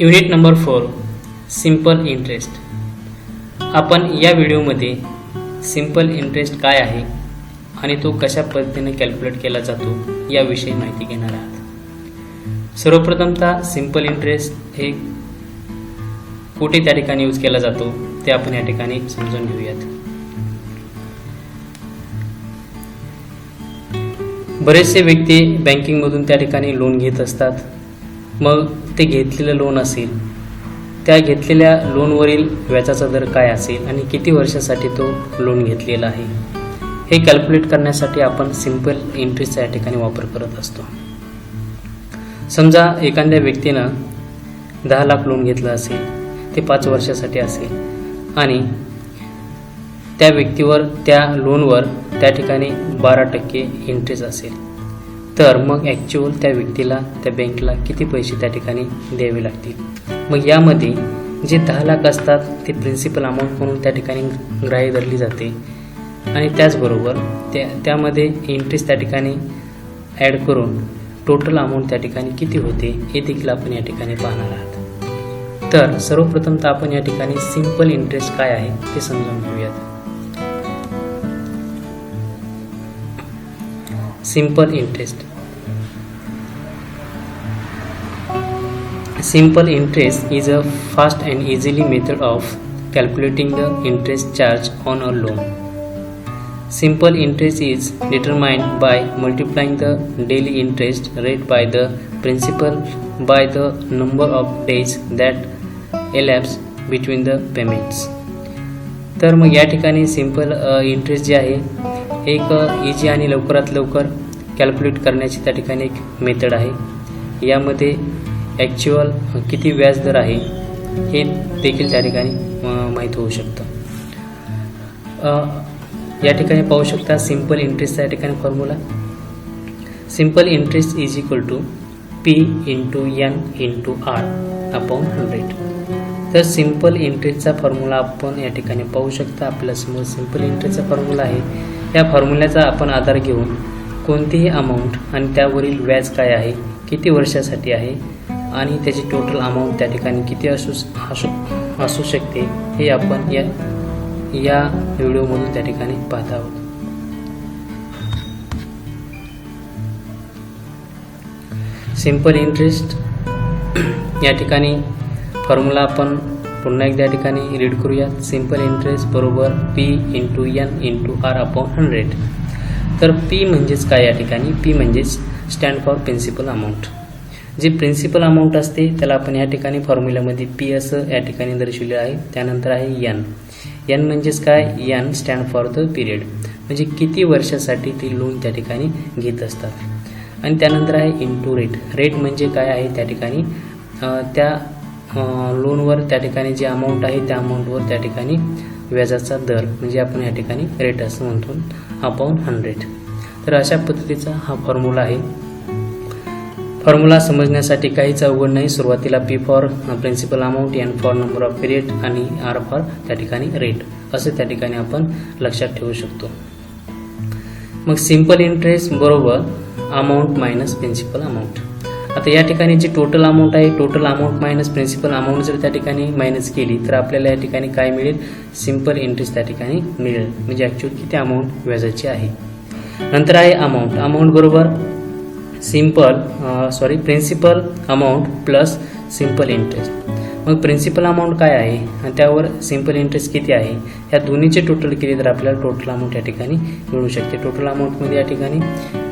Unit number 4 simple interest. आपण या व्हिडिओमध्ये सिंपल इंटरेस्ट काय आहे आणि तो कशा पद्धतीने कॅल्क्युलेट केला जातो याविषयी माहिती घेणार आहात. सर्वप्रथमतः सिंपल इंटरेस्ट हे कुठे त्या ठिकाणी यूज केला जातो ते आपण या ठिकाणी समजून घेऊयात. बरेचसे व्यक्ती बँकिंगमधून त्या ठिकाणी लोन घेत असतात. मग ते घेतलेलं लोन असेल, त्या घेतलेल्या लोनवरील व्याजाचा दर काय असेल आणि किती वर्षासाठी तो लोन घेतलेला आहे हे कॅल्क्युलेट करण्यासाठी आपण सिंपल इंटरेस्टचा या ठिकाणी वापर करत असतो. समजा एखाद्या व्यक्तीनं 10 लाख लोन घेतलं असेल, ते 5 वर्षासाठी असेल आणि त्या व्यक्तीवर त्या लोनवर त्या ठिकाणी 12% इंटरेस्ट असेल, तर मग ॲक्च्युअल त्या व्यक्तीला त्या बँकेला किती पैसे त्या ठिकाणी द्यावे लागतील. मग यामध्ये जे 10 लाख असतात ते प्रिन्सिपल अमाऊंट म्हणून त्या ठिकाणी ग्राह्य धरली जाते आणि त्याचबरोबर त्यामध्ये इंटरेस्ट त्या ठिकाणी ॲड करून टोटल अमाऊंट त्या ठिकाणी किती होते हे देखील आपण या ठिकाणी पाहणार आहात. तर सर्वप्रथमतः आपण या ठिकाणी सिंपल इंटरेस्ट काय आहे ते समजून घेऊयात. Simple interest. Simple interest is a fast and easily method of calculating the interest charge on a loan. Simple interest is determined by multiplying the daily interest rate by the principal by the number of days that elapse between the payments. तर मग या ठिकाणी simple interest जे आहे एक easy आणि लवकरात लवकर कॅल्क्युलेट करण्याची त्या ठिकाणी एक मेथड आहे. यामध्ये ॲक्च्युअल किती व्याज दर आहे हे देखील त्या ठिकाणी माहीत होऊ शकतं. या ठिकाणी पाहू शकता सिंपल इंटरेस्टचा या ठिकाणी formula. Simple interest is equal to P into N into R upon 100. तर सिंपल इंटरेस्टचा फॉर्म्युला आपण या ठिकाणी पाहू शकता. आपल्यासमोर सिंपल इंटरेस्टचा फॉर्म्युला आहे. या फॉर्म्युल्याचा आपण आधार घेऊन कोणतीही अमाऊंट आणि त्यावरील व्याज काय आहे, किती वर्षासाठी आहे आणि त्याची टोटल अमाऊंट त्या ठिकाणी किती असू शकते हे आपण या व्हिडिओमधून त्या ठिकाणी पाहत आहोत. सिंपल इंटरेस्ट या ठिकाणी फॉर्म्युला आपण पुन्हा एकदा या ठिकाणी रीड करूयात. सिंपल इंटरेस्ट बरोबर P into N into R upon 100. तर P म्हणजेच काय या ठिकाणी? P म्हणजेच स्टँड फॉर प्रिन्सिपल अमाऊंट. जे प्रिन्सिपल अमाऊंट असते त्याला आपण या ठिकाणी फॉर्म्युल्यामध्ये P असं या ठिकाणी दर्शवले आहे. त्यानंतर आहे N. N म्हणजेच काय? N stand for the period, म्हणजे किती वर्षासाठी ती लोन त्या ठिकाणी घेत असतात. आणि त्यानंतर आहे इंटू रेट. रेट म्हणजे काय आहे त्या ठिकाणी त्या लोनवर त्या ठिकाणी जी अमाऊंट आहे त्या अमाऊंटवर त्या ठिकाणी व्याजाचा दर, म्हणजे आपण या ठिकाणी रेट असं म्हणतो, अपॉन 100. तर अशा पद्धतीचा हा फॉर्म्युला आहे. फॉर्म्युला समजण्यासाठी काहीच अवघड नाही. सुरुवातीला P for principal amount, N for number of period आणि R फॉर त्या ठिकाणी रेट असं त्या ठिकाणी आपण लक्षात ठेवू शकतो. मग सिंपल इंटरेस्ट बरोबर अमाऊंट मायनस प्रिन्सिपल अमाऊंट. आता या ठिकाणी जी टोटल अमाऊंट आहे, total amount minus principal amount जर त्या ठिकाणी मायनस केली तर आपल्याला या ठिकाणी काय मिळेल? सिंपल इंटरेस्ट त्या ठिकाणी मिळेल, म्हणजे ॲक्च्युअल किती अमाऊंट व्याजाची आहे. नंतर आहे अमाऊंट. अमाऊंट बरोबर principal amount plus simple interest. मग प्रिन्सिपल अमाऊंट काय आहे आणि त्यावर सिंपल इंटरेस्ट किती आहे, या दोन्हीचे टोटल केले तर आपल्याला टोटल अमाऊंट या ठिकाणी मिळू शकते. टोटल अमाऊंटमध्ये या ठिकाणी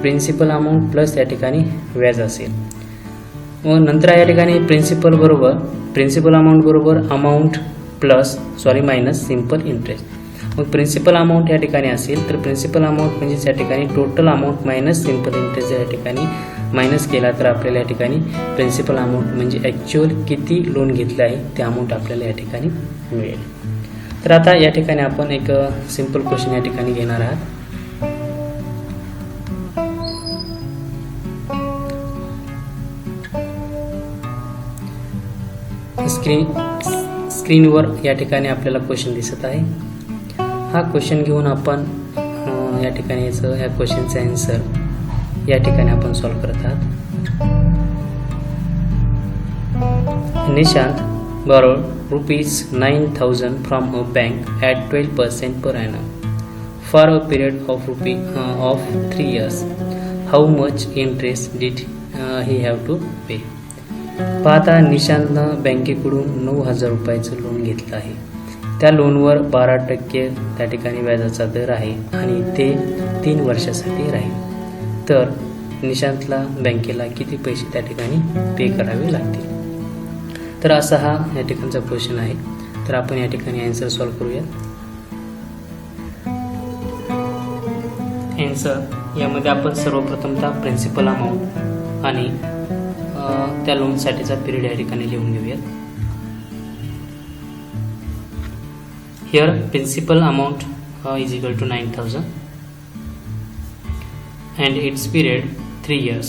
प्रिन्सिपल अमाऊंट प्लस या ठिकाणी व्याज असेल. मग नंतर या ठिकाणी प्रिन्सिपल अमाऊंट बरोबर अमाऊंट मायनस सिंपल इंटरेस्ट. मग प्रिन्सिपल अमाऊंट या ठिकाणी असेल तर प्रिन्सिपल अमाऊंट म्हणजेच या ठिकाणी total amount minus simple interest या ठिकाणी मायनस केला तर आपल्याला या ठिकाणी प्रिन्सिपल अमाऊंट म्हणजे ॲक्च्युअल किती लोन घेतलं आहे ते अमाऊंट आपल्याला या ठिकाणी मिळेल. तर आता या ठिकाणी आपण एक सिंपल क्वेश्चन या ठिकाणी घेणार आहात. स्क्रीनवर या ठिकाणी आपल्याला क्वेश्चन दिसत आहे. हा क्वेश्चन घेऊन आपण या ठिकाणी या क्वेश्चनचा आन्सर या ठिकाणी आपण सॉल्व्ह करत आहात. Nishant borrowed rupees 9,000 from a bank at 12% per annum for a period of 3 years. How much interest did he have to pay? पाहता निशांतनं बँकेकडून 9,000 रुपयाचं लोन घेतलं आहे. त्या लोनवर 12% त्या ठिकाणी व्याजाचा दर आहे आणि ते 3 वर्षासाठी राहील. तर निशांतला बँकेला किती पैसे त्या ठिकाणी पे करावे लागतील? तर असा हा या ठिकाणचा क्वेश्चन आहे. तर आपण या ठिकाणी आन्सर सॉल्व करूया. आन्सर यामध्ये आपण सर्वप्रथमतः प्रिन्सिपल अमाऊंट आणि त्या लोनसाठीचा पिरियड या ठिकाणी लिहून घेऊयात. Here principal amount is equal to 9,000 and its period 3 years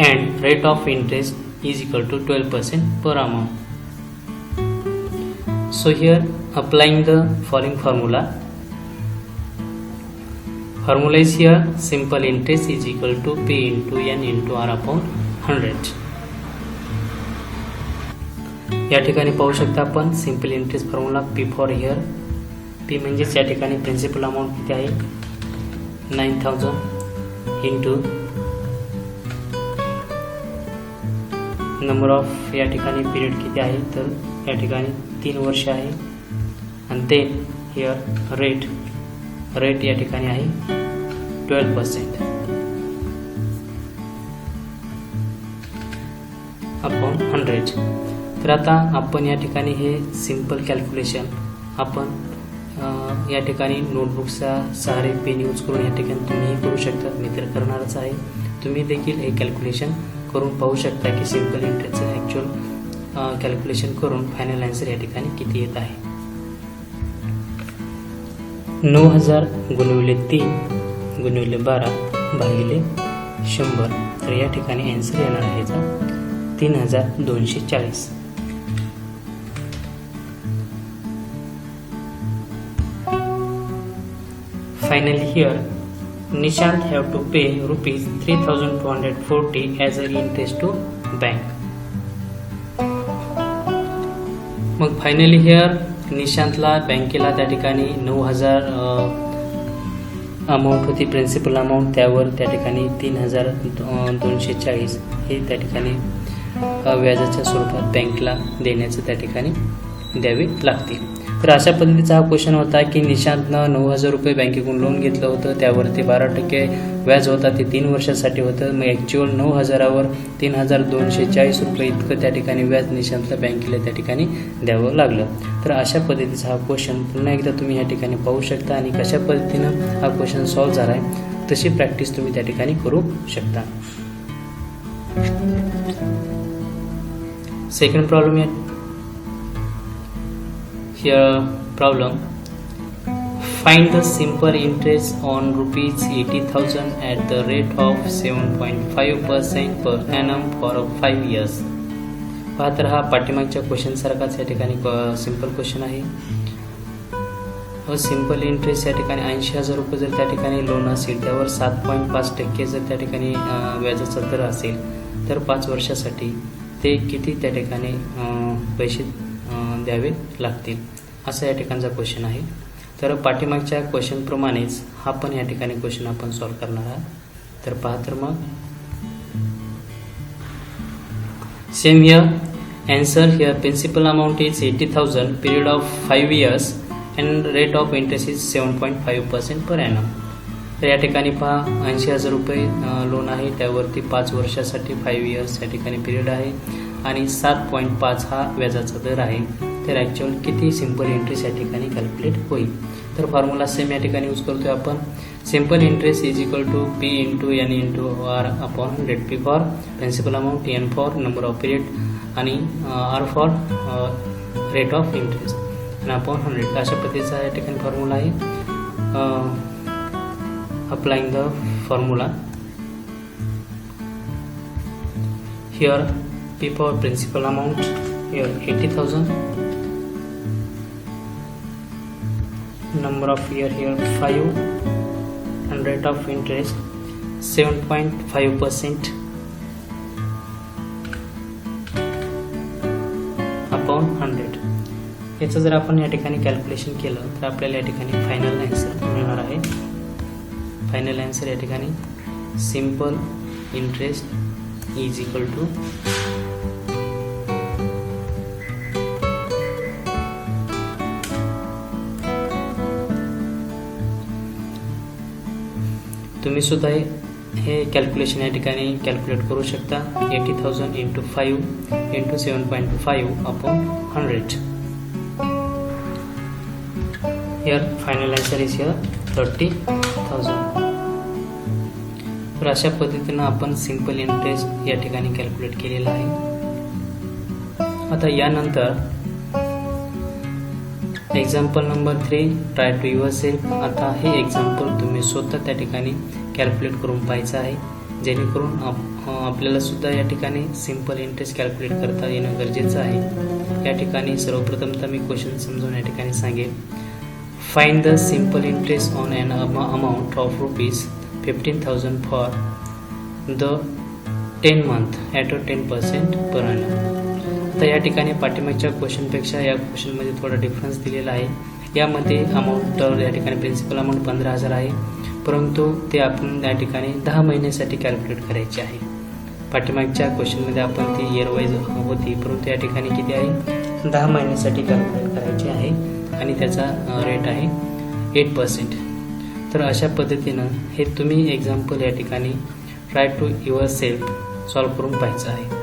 and rate of interest is equal to 12% per amount. So here applying the following formula is here simple interest is equal to P into N into R upon 100. या ठिकाणी पाहू शकता आपण simple interest formula P for here. P म्हणजेच या ठिकाणी principal amount किती आहे 9,000 इंटू नंबर ऑफ या ठिकाणी पिरियड किती आहे तर या ठिकाणी 3 वर्ष आहे आणि ते हिअर रेट या ठिकाणी आहे 12% अपॉन 100. तर आता आपण या ठिकाणी हे सिंपल कॅल्क्युलेशन आपण या ठिकाणी नोटबुकचा सहारे पेन यूज करून या ठिकाणी तुम्हीही करू शकता. मी तर करणारच आहे. तुम्ही देखील हे कॅल्क्युलेशन करून पाहू शकता की सिंपल इंटरेस्टचं ॲक्च्युअल कॅल्क्युलेशन करून फायनल आन्सर या ठिकाणी किती येत आहे. 9,000 गुणिले 3 गुणिले 12 भागिले 100. तर या ठिकाणी आन्सर येणार आहे 3,240. Finally here Nishant have to pay rupees 3,240 as an interest to bank. मग फायनली हिअर निशांतला बँकेला त्या ठिकाणी 9,000 अमाऊंट होती प्रिन्सिपल अमाऊंट, त्यावर त्या ठिकाणी 3,240 हे त्या ठिकाणी व्याजाच्या स्वरूपात बँकेला देण्याचं त्या ठिकाणी द्यावे लागतील. तर अशा पद्धतीचा हा क्वेश्चन होता की निशांतनं 9,000 रुपये बँकेकडून लोन घेतलं होतं, त्यावरती 12% व्याज होता, ते 3 वर्षासाठी होतं. मग ॲक्च्युअल 9,000वर 3,240 रुपये इतकं त्या ठिकाणी व्याज निशांतला बँकेला त्या ठिकाणी द्यावं लागलं. तर अशा पद्धतीचा हा क्वेश्चन पुन्हा एकदा तुम्ही या ठिकाणी पाहू शकता आणि कशा पद्धतीनं हा क्वेश्चन सॉल्व्ह झाला आहे तशी प्रॅक्टिस तुम्ही त्या ठिकाणी करू शकता. सेकंड प्रॉब्लेम आहे. Here problem, find the simple interest on rupees 80,000 at the rate of 7.5% per annum for 5 years. पहा तर हा पाठीमागच्या क्वेश्चन सारखाच या ठिकाणी सिंपल क्वेश्चन आहे. सिंपल इंटरेस्ट या ठिकाणी 80,000 रुपये जर त्या ठिकाणी लोन असेल त्यावर 7.5% जर त्या ठिकाणी व्याजाचा दर असेल तर 5 वर्षासाठी ते किती त्या ठिकाणी पैसे द्यावे लागतील असा या ठिकाणचा क्वेश्चन आहे. तर पाठीमागच्या क्वेश्चनप्रमाणेच हा पण या ठिकाणी क्वेश्चन आपण सॉल्व्ह करणार आहात. तर पहा तर मग same here answer here principal amount is 80,000, period of 5 years and rate of interest is 7.5% per annum. तर या ठिकाणी पहा 80,000 रुपये लोन आहे, त्यावरती 5 वर्षासाठी 5 years या ठिकाणी पिरियड आहे आणि 7.5 हा व्याजाचा दर आहे. तर ॲक्च्युअल किती सिंपल इंटरेस्ट या ठिकाणी कॅल्क्युलेट होईल. तर फॉर्म्युला सेम या ठिकाणी यूज करतोय आपण. Simple interest is equal to P into N into R upon 100. P for principal amount, N for number of period आणि R for rate of interest आणि अपॉन 100. अशा पद्धतीचा या ठिकाणी फॉर्म्युला आहे. Applying the formula here P for principal amount here 80,000, number of year here 5 and rate of interest 7.5% upon 100. याचं जर आपण या ठिकाणी कॅल्क्युलेशन केलं तर आपल्याला या ठिकाणी फायनल आन्सर मिळणार आहे. फायनल आन्सर या ठिकाणी simple interest is equal to तुम्ही सुद्धा हे कॅल्क्युलेशन या ठिकाणी कॅल्क्युलेट करू शकता. 80,000 into 5 into 7.5 upon 100. Here final answer is here 30,000. तर अशा पद्धतीनं आपण सिंपल इंटरेस्ट या ठिकाणी कॅल्क्युलेट केलेला आहे. आता यानंतर example number 3 try to yourself. आता हे एक्झाम्पल तुम्ही स्वतः त्या ठिकाणी कॅल्क्युलेट करून पाहायचं आहे, जेणेकरून आपल्याला सुद्धा या ठिकाणी सिंपल इंटरेस्ट कॅल्क्युलेट करता येणं गरजेचं आहे. या ठिकाणी सर्वप्रथमतः मी क्वेश्चन समजून या ठिकाणी सांगेन. Find the simple interest on an amount of ₹15,000 for the 10 month at 10% per annum. तर या ठिकाणी पाठीमागच्या क्वेश्चनपेक्षा या क्वेश्चनमध्ये थोडा डिफरन्स दिलेला आहे. यामध्ये अमाऊंट या ठिकाणी प्रिन्सिपल अमाऊंट 15,000 आहे, परंतु ते आपण या ठिकाणी 10 महिन्यासाठी कॅल्क्युलेट करायचे आहे. पाठीमागच्या क्वेश्चनमध्ये आपण ती इयर वाईज होती, परंतु या ठिकाणी किती आहे 10 महिन्यासाठी कॅल्क्युलेट करायचे आहे आणि त्याचा रेट आहे 8%. तर अशा पद्धतीनं हे तुम्ही एक्झाम्पल या ठिकाणी try to yourself solve करून पाहायचं आहे.